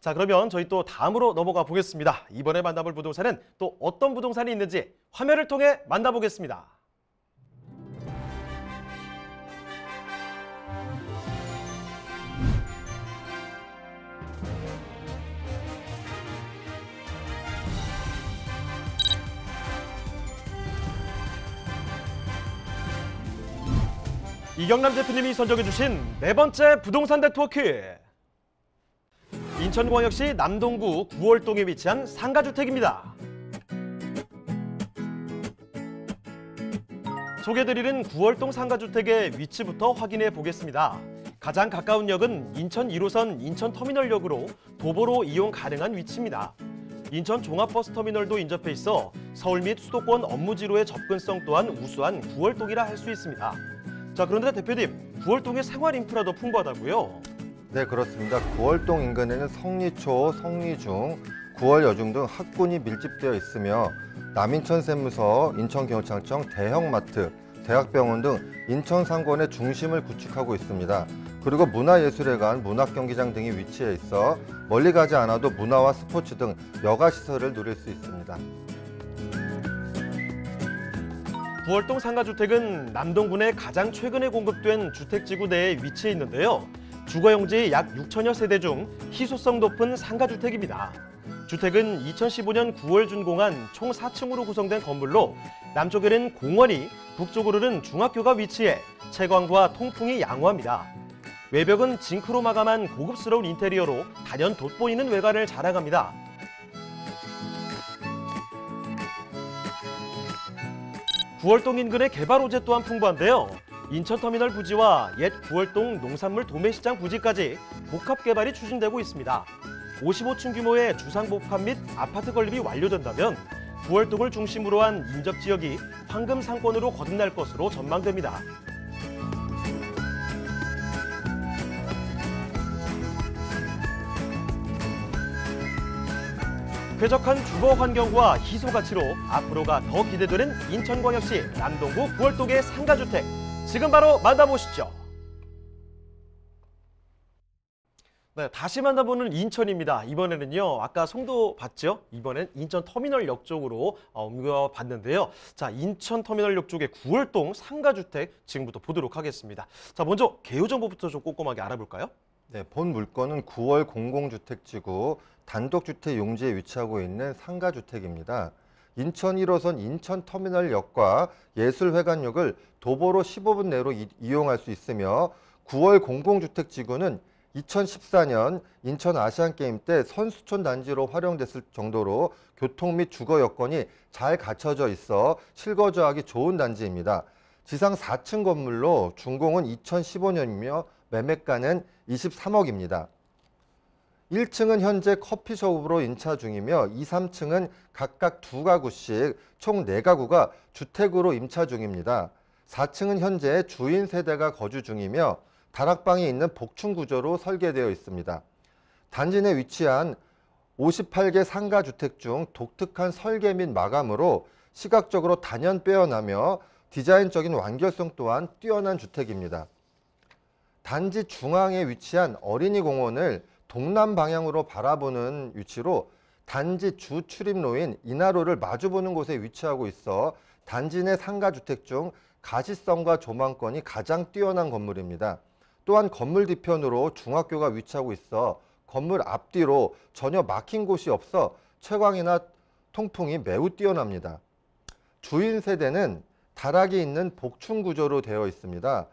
자, 그러면 저희 또 다음으로 넘어가 보겠습니다. 이번에 만나볼 부동산은 또 어떤 부동산이 있는지 화면을 통해 만나보겠습니다. 이경남 대표님이 선정해주신 네 번째 부동산 네트워크. 인천광역시 남동구 구월동에 위치한 상가주택입니다. 소개드리는 구월동 상가주택의 위치부터 확인해 보겠습니다. 가장 가까운 역은 인천 1호선 인천터미널역으로 도보로 이용 가능한 위치입니다. 인천 종합버스터미널도 인접해 있어 서울 및 수도권 업무지로의 접근성 또한 우수한 구월동이라 할 수 있습니다. 자, 그런데 대표님, 구월동의 생활 인프라도 풍부하다고요? 네, 그렇습니다. 구월동 인근에는 성리초, 성리중, 구월여중 등 학군이 밀집되어 있으며 남인천세무서, 인천경찰청, 대형마트, 대학병원 등 인천 상권의 중심을 구축하고 있습니다. 그리고 문화예술회관, 문학경기장 등이 위치해 있어 멀리 가지 않아도 문화와 스포츠 등 여가시설을 누릴 수 있습니다. 구월동 상가주택은 남동군에 가장 최근에 공급된 주택지구 내에 위치해 있는데요. 주거용지 약 6천여 세대 중 희소성 높은 상가주택입니다. 주택은 2015년 9월 준공한 총 4층으로 구성된 건물로 남쪽에는 공원이, 북쪽으로는 중학교가 위치해 채광과 통풍이 양호합니다. 외벽은 징크로 마감한 고급스러운 인테리어로 단연 돋보이는 외관을 자랑합니다. 구월동 인근의 개발 호재 또한 풍부한데요. 인천터미널 부지와 옛 구월동 농산물 도매시장 부지까지 복합 개발이 추진되고 있습니다. 55층 규모의 주상복합 및 아파트 건립이 완료된다면 구월동을 중심으로 한 인접 지역이 황금 상권으로 거듭날 것으로 전망됩니다. 쾌적한 주거 환경과 희소 가치로 앞으로가 더 기대되는 인천광역시 남동구 구월동의 상가주택. 지금 바로 만나보시죠. 네, 다시 만나보는 인천입니다. 이번에는요, 아까 송도 봤죠? 이번엔 인천터미널역 쪽으로 옮겨봤는데요. 자, 인천터미널역 쪽의 구월동 상가주택 지금부터 보도록 하겠습니다. 자, 먼저 개요 정보부터 좀 꼼꼼하게 알아볼까요? 네, 본 물건은 9월 공공주택지구 단독주택 용지에 위치하고 있는 상가주택입니다. 인천 1호선 인천터미널역과 예술회관역을 도보로 15분 내로 이용할 수 있으며 9월 공공주택지구는 2014년 인천 아시안게임 때 선수촌 단지로 활용됐을 정도로 교통 및 주거 여건이 잘 갖춰져 있어 실거주하기 좋은 단지입니다. 지상 4층 건물로 준공은 2015년이며 매매가는 23억입니다. 1층은 현재 커피숍으로 임차 중이며 2, 3층은 각각 2가구씩 총 4가구가 주택으로 임차 중입니다. 4층은 현재 주인 세대가 거주 중이며 다락방이 있는 복층 구조로 설계되어 있습니다. 단지 내 위치한 58개 상가주택 중 독특한 설계 및 마감으로 시각적으로 단연 빼어나며 디자인적인 완결성 또한 뛰어난 주택입니다. 단지 중앙에 위치한 어린이 공원을 동남 방향으로 바라보는 위치로 단지 주 출입로인 인하로를 마주보는 곳에 위치하고 있어 단지 내 상가주택 중 가시성과 조망권이 가장 뛰어난 건물입니다. 또한 건물 뒤편으로 중학교가 위치하고 있어 건물 앞뒤로 전혀 막힌 곳이 없어 채광이나 통풍이 매우 뛰어납니다. 주인 세대는 다락이 있는 복층 구조로 되어 있습니다.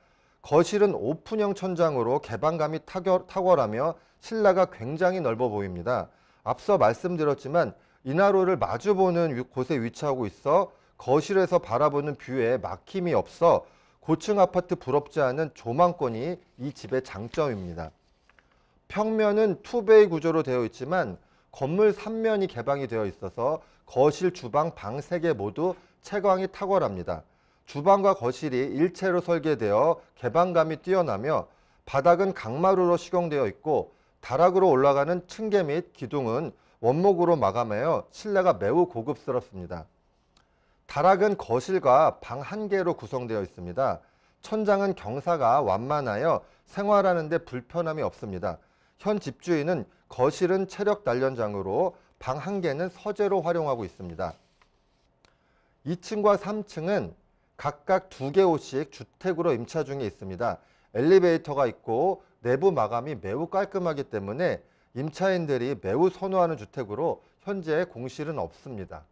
거실은 오픈형 천장으로 개방감이 탁월하며 실내가 굉장히 넓어 보입니다. 앞서 말씀드렸지만 인하로를 마주보는 곳에 위치하고 있어 거실에서 바라보는 뷰에 막힘이 없어 고층 아파트 부럽지 않은 조망권이 이 집의 장점입니다. 평면은 투베이 구조로 되어 있지만 건물 3면이 개방이 되어 있어서 거실, 주방, 방 3개 모두 채광이 탁월합니다. 주방과 거실이 일체로 설계되어 개방감이 뛰어나며 바닥은 강마루로 시공되어 있고 다락으로 올라가는 층계 및 기둥은 원목으로 마감하여 실내가 매우 고급스럽습니다. 다락은 거실과 방 1개로 구성되어 있습니다. 천장은 경사가 완만하여 생활하는 데 불편함이 없습니다. 현 집주인은 거실은 체력 단련장으로 방 1개는 서재로 활용하고 있습니다. 2층과 3층은 각각 2개 호씩 주택으로 임차 중에 있습니다. 엘리베이터가 있고 내부 마감이 매우 깔끔하기 때문에 임차인들이 매우 선호하는 주택으로 현재 공실은 없습니다.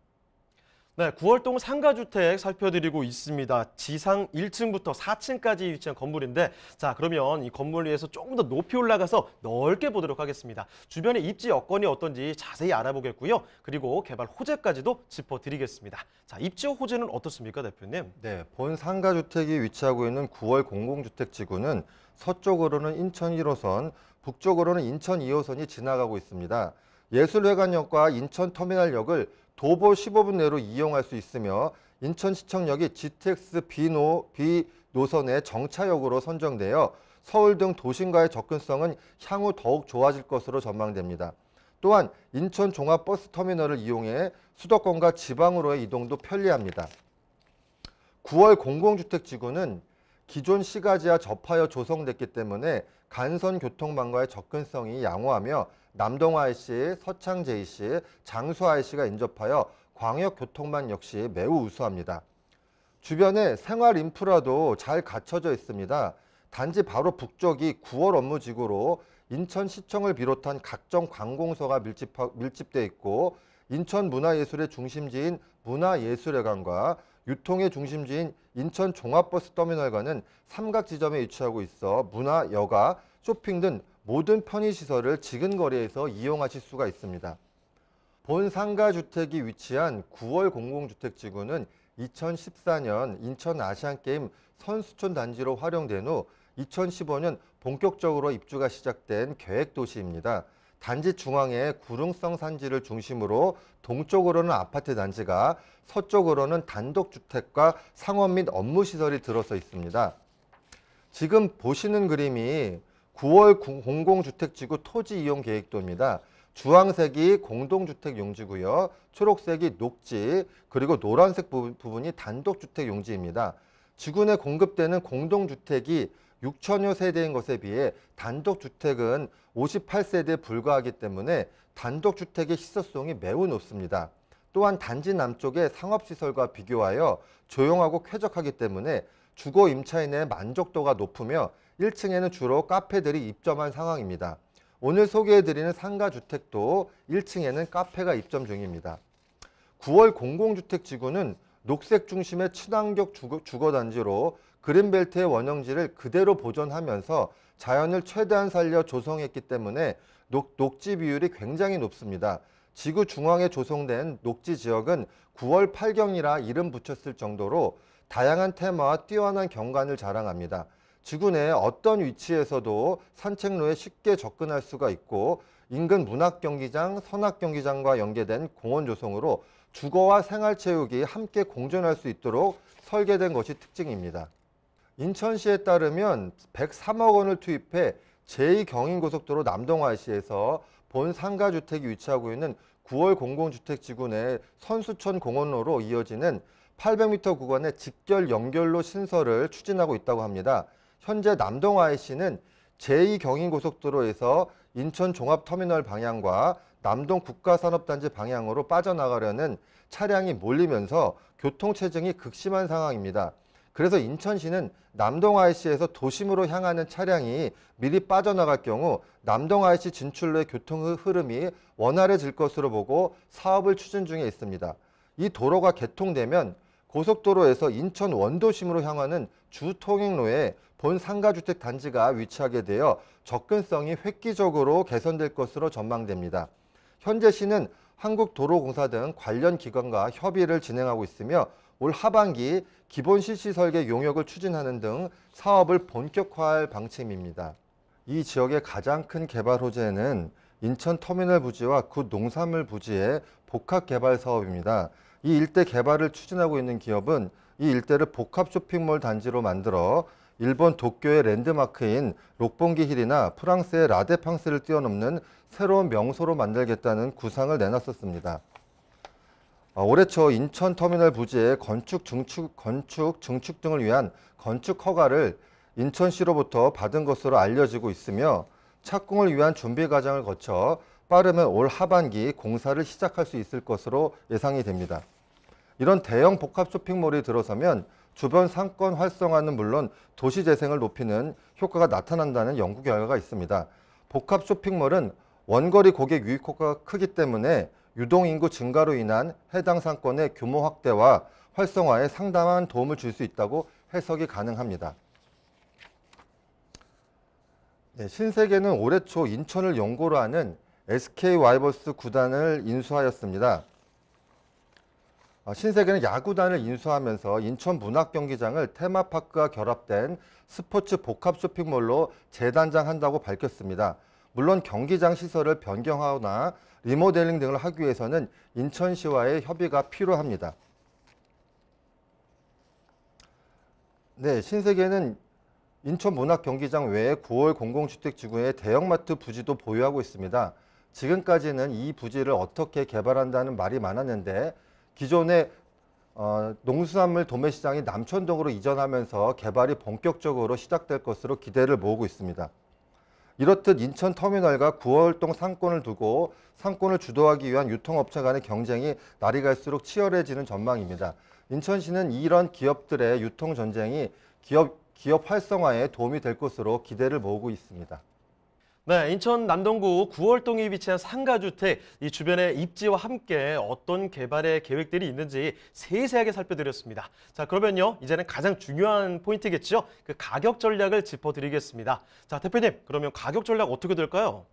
네, 구월동 상가주택 살펴드리고 있습니다. 지상 1층부터 4층까지 위치한 건물인데, 자, 그러면 이 건물 위에서 조금 더 높이 올라가서 넓게 보도록 하겠습니다. 주변의 입지 여건이 어떤지 자세히 알아보겠고요. 그리고 개발 호재까지도 짚어드리겠습니다. 자, 입지 호재는 어떻습니까, 대표님? 네, 본 상가주택이 위치하고 있는 9월 공공주택지구는 서쪽으로는 인천 1호선, 북쪽으로는 인천 2호선이 지나가고 있습니다. 예술회관역과 인천터미널역을 도보 15분 내로 이용할 수 있으며 인천시청역이 GTX B노선의 정차역으로 선정되어 서울 등 도심과의 접근성은 향후 더욱 좋아질 것으로 전망됩니다. 또한 인천 종합버스터미널을 이용해 수도권과 지방으로의 이동도 편리합니다. 9월 공공주택지구는 기존 시가지와 접하여 조성됐기 때문에 간선 교통망과의 접근성이 양호하며 남동 IC, 서창 JC, 장수 IC가 인접하여 광역 교통망 역시 매우 우수합니다. 주변에 생활 인프라도 잘 갖춰져 있습니다. 단지 바로 북쪽이 9월 업무지구로 인천시청을 비롯한 각종 관공서가 밀집되어 있고 인천 문화예술의 중심지인 문화예술회관과 유통의 중심지인 인천 종합버스터미널과는 삼각 지점에 위치하고 있어 문화, 여가, 쇼핑 등 모든 편의시설을 지근거리에서 이용하실 수가 있습니다. 본 상가주택이 위치한 9월 공공주택지구는 2014년 인천 아시안게임 선수촌 단지로 활용된 후 2015년 본격적으로 입주가 시작된 계획도시입니다. 단지 중앙에 구릉성 산지를 중심으로 동쪽으로는 아파트 단지가, 서쪽으로는 단독주택과 상업 및 업무시설이 들어서 있습니다. 지금 보시는 그림이 9월 공공주택지구 토지 이용 계획도입니다. 주황색이 공동주택 용지고요. 초록색이 녹지, 그리고 노란색 부분이 단독주택 용지입니다. 지구 내 공급되는 공동주택이 6천여 세대인 것에 비해 단독주택은 58세대에 불과하기 때문에 단독주택의 시설성이 매우 높습니다. 또한 단지 남쪽의 상업시설과 비교하여 조용하고 쾌적하기 때문에 주거 임차인의 만족도가 높으며 1층에는 주로 카페들이 입점한 상황입니다. 오늘 소개해드리는 상가주택도 1층에는 카페가 입점 중입니다. 9월 공공주택지구는 녹색 중심의 친환경 주거단지로 그린벨트의 원형지를 그대로 보존하면서 자연을 최대한 살려 조성했기 때문에 녹지 비율이 굉장히 높습니다. 지구 중앙에 조성된 녹지 지역은 9월 8경이라 이름 붙였을 정도로 다양한 테마와 뛰어난 경관을 자랑합니다. 지구 내 어떤 위치에서도 산책로에 쉽게 접근할 수가 있고 인근 문학경기장, 선악경기장과 연계된 공원 조성으로 주거와 생활체육이 함께 공존할 수 있도록 설계된 것이 특징입니다. 인천시에 따르면 103억 원을 투입해 제2경인고속도로 남동 IC에서 본 상가주택이 위치하고 있는 9월 공공주택지구 내 선수촌 공원로로 이어지는 800m 구간의 직결 연결로 신설을 추진하고 있다고 합니다. 현재 남동 IC는 제2경인고속도로에서 인천 종합터미널 방향과 남동 국가산업단지 방향으로 빠져나가려는 차량이 몰리면서 교통체증이 극심한 상황입니다. 그래서 인천시는 남동 IC에서 도심으로 향하는 차량이 미리 빠져나갈 경우 남동 IC 진출로의 교통 흐름이 원활해질 것으로 보고 사업을 추진 중에 있습니다. 이 도로가 개통되면 고속도로에서 인천 원도심으로 향하는 주통행로에 본 상가주택 단지가 위치하게 되어 접근성이 획기적으로 개선될 것으로 전망됩니다. 현재 시는 한국도로공사 등 관련 기관과 협의를 진행하고 있으며 올 하반기 기본 실시 설계 용역을 추진하는 등 사업을 본격화할 방침입니다. 이 지역의 가장 큰 개발 호재는 인천 터미널 부지와 구 농산물 부지의 복합 개발 사업입니다. 이 일대 개발을 추진하고 있는 기업은 이 일대를 복합 쇼핑몰 단지로 만들어 일본 도쿄의 랜드마크인 록봉기 힐이나 프랑스의 라데팡스를 뛰어넘는 새로운 명소로 만들겠다는 구상을 내놨었습니다. 올해 초 인천터미널 부지의 건축 증축 등을 위한 건축 허가를 인천시로부터 받은 것으로 알려지고 있으며 착공을 위한 준비 과정을 거쳐 빠르면 올 하반기 공사를 시작할 수 있을 것으로 예상이 됩니다. 이런 대형 복합 쇼핑몰이 들어서면 주변 상권 활성화는 물론 도시 재생을 높이는 효과가 나타난다는 연구 결과가 있습니다. 복합 쇼핑몰은 원거리 고객 유입 효과가 크기 때문에 유동인구 증가로 인한 해당 상권의 규모 확대와 활성화에 상당한 도움을 줄 수 있다고 해석이 가능합니다. 네, 신세계는 올해 초 인천을 연고로 하는 SK 와이번스 구단을 인수하였습니다. 신세계는 야구단을 인수하면서 인천 문학경기장을 테마파크와 결합된 스포츠 복합 쇼핑몰로 재단장한다고 밝혔습니다. 물론 경기장 시설을 변경하거나 리모델링 등을 하기 위해서는 인천시와의 협의가 필요합니다. 네, 신세계는 인천 문학경기장 외에 9월 공공주택지구에 대형마트 부지도 보유하고 있습니다. 지금까지는 이 부지를 어떻게 개발한다는 말이 많았는데 기존의 농수산물 도매시장이 남천동으로 이전하면서 개발이 본격적으로 시작될 것으로 기대를 모으고 있습니다. 이렇듯 인천터미널과 구월동 상권을 두고 상권을 주도하기 위한 유통업체 간의 경쟁이 날이 갈수록 치열해지는 전망입니다. 인천시는 이런 기업들의 유통전쟁이 기업 활성화에 도움이 될 것으로 기대를 모으고 있습니다. 네, 인천 남동구 구월동에 위치한 상가주택, 이 주변의 입지와 함께 어떤 개발의 계획들이 있는지 세세하게 살펴드렸습니다. 자, 그러면요, 이제는 가장 중요한 포인트겠죠? 그 가격 전략을 짚어드리겠습니다. 자, 대표님, 그러면 가격 전략 어떻게 될까요?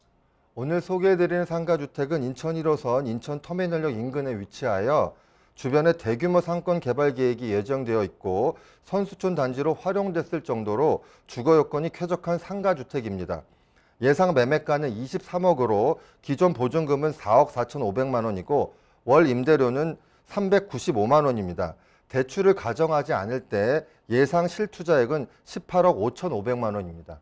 오늘 소개해드리는 상가주택은 인천 1호선 인천터미널역 인근에 위치하여 주변에 대규모 상권 개발 계획이 예정되어 있고 선수촌 단지로 활용됐을 정도로 주거 여건이 쾌적한 상가주택입니다. 예상 매매가는 23억으로 기존 보증금은 4억 4,500만 원이고 월 임대료는 395만 원입니다. 대출을 가정하지 않을 때 예상 실투자액은 18억 5,500만 원입니다.